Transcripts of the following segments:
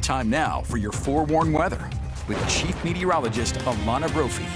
Time now for your forewarned weather with Chief Meteorologist Alana Brophy.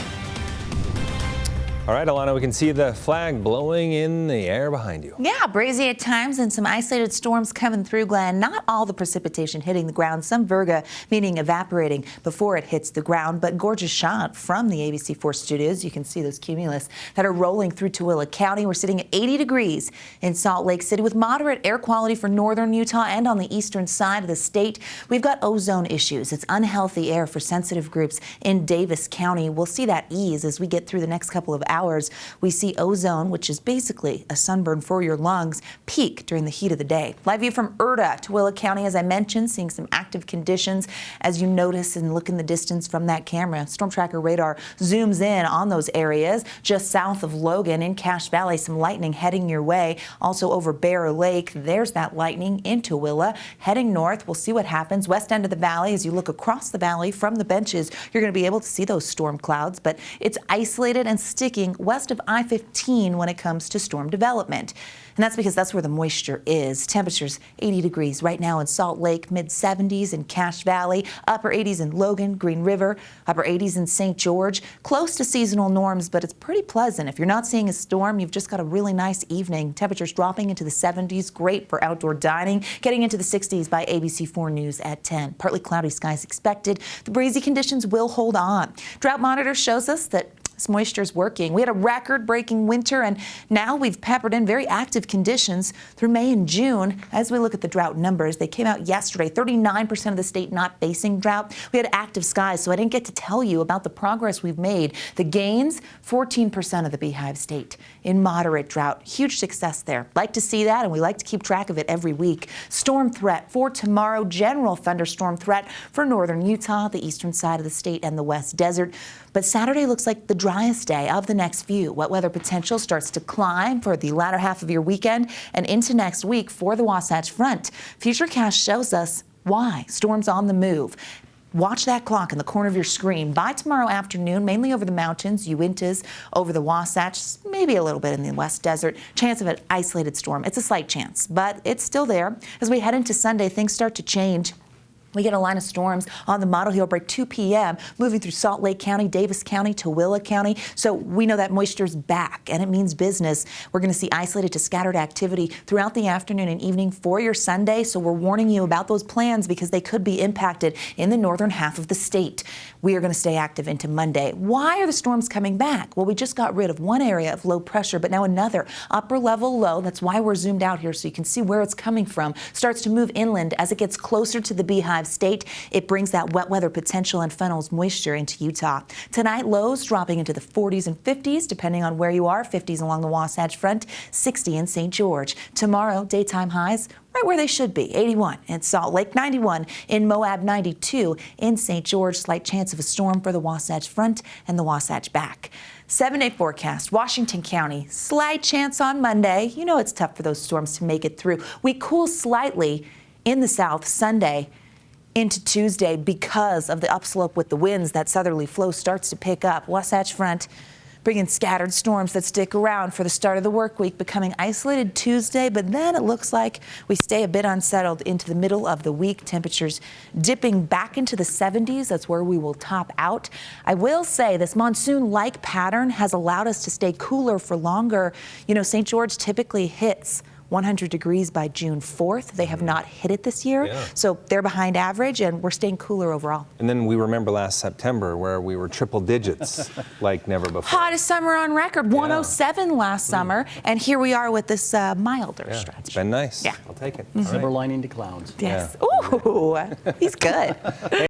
All right, Alana, we can see the flag blowing in the air behind you. Yeah, breezy at times and some isolated storms coming through, Glenn. Not all the precipitation hitting the ground. Some virga, meaning evaporating before it hits the ground. But gorgeous shot from the ABC4 studios. You can see those cumulus that are rolling through Tooele County. We're sitting at 80 degrees in Salt Lake City with moderate air quality for northern Utah and on the eastern side of the state. We've got ozone issues. It's unhealthy air for sensitive groups in Davis County. We'll see that ease as we get through the next couple of hours. We see ozone, which is basically a sunburn for your lungs, peak during the heat of the day. Live view from Tooele County, as I mentioned, seeing some active conditions as you notice and look in the distance from that camera. Storm tracker radar zooms in on those areas just south of Logan in Cache Valley. Some lightning heading your way. Also over Bear Lake, there's that lightning in Tooele. Heading north, we'll see what happens. West end of the valley, as you look across the valley from the benches, you're going to be able to see those storm clouds, but it's isolated and sticking west of I-15 when it comes to storm development. And that's because that's where the moisture is. Temperatures 80 degrees right now in Salt Lake, mid-70s in Cache Valley, upper 80s in Logan, Green River, upper 80s in St. George. Close to seasonal norms, but it's pretty pleasant. If you're not seeing a storm, you've just got a really nice evening. Temperatures dropping into the 70s, great for outdoor dining. Getting into the 60s by ABC4 News at 10. Partly cloudy skies expected. The breezy conditions will hold on. Drought monitor shows us that this moisture is working. We had a record-breaking winter, and now we've peppered in very active conditions through May and June. As we look at the drought numbers, they came out yesterday. 39% of the state not facing drought. We had active skies, so I didn't get to tell you about the progress we've made. The gains, 14% of the Beehive State in moderate drought. Huge success there. Like to see that, and we like to keep track of it every week. Storm threat for tomorrow. General thunderstorm threat for northern Utah, the eastern side of the state, and the West Desert. But Saturday looks like the driest day of the next few. Wet weather potential starts to climb for the latter half of your weekend and into next week for the Wasatch Front. Futurecast shows us why. Storms on the move. Watch that clock in the corner of your screen. By tomorrow afternoon, mainly over the mountains, Uintas, over the Wasatch, maybe a little bit in the West Desert. Chance of an isolated storm. It's a slight chance, but it's still there. As we head into Sunday, things start to change. We get a line of storms on the model here by 2 p.m. moving through Salt Lake County, Davis County, Tooele County. So we know that moisture's back, and it means business. We're going to see isolated to scattered activity throughout the afternoon and evening for your Sunday. So we're warning you about those plans because they could be impacted in the northern half of the state. We are going to stay active into Monday. Why are the storms coming back? Well, we just got rid of one area of low pressure, but now another upper level low. That's why we're zoomed out here so you can see where it's coming from. Starts to move inland as it gets closer to the Beehive State. It brings that wet weather potential and funnels moisture into Utah. Tonight, lows dropping into the 40s and 50s, depending on where you are. 50s along the Wasatch Front, 60 in St. George. Tomorrow, daytime highs right where they should be. 81 in Salt Lake, 91 in Moab, 92 in St. George. Slight chance of a storm for the Wasatch Front and the Wasatch Back. 7-day forecast, Washington County, slight chance on Monday. You know it's tough for those storms to make it through. We cool slightly in the south Sunday into Tuesday because of the upslope with the winds. That southerly flow starts to pick up. Wasatch Front bringing scattered storms that stick around for the start of the work week, becoming isolated Tuesday, but then it looks like we stay a bit unsettled into the middle of the week. Temperatures dipping back into the 70s. That's where we will top out. I will say this monsoon-like pattern has allowed us to stay cooler for longer. You know, St. George typically hits 100 degrees by June 4th. They have not hit it this year, so they're behind average, and we're staying cooler overall. And then we remember last September where we were triple digits like never before. Hottest summer on record, 107 last summer, and here we are with this milder stretch. It's been nice. Yeah. I'll take it. Silver lining to clouds. Yes. Ooh, he's good.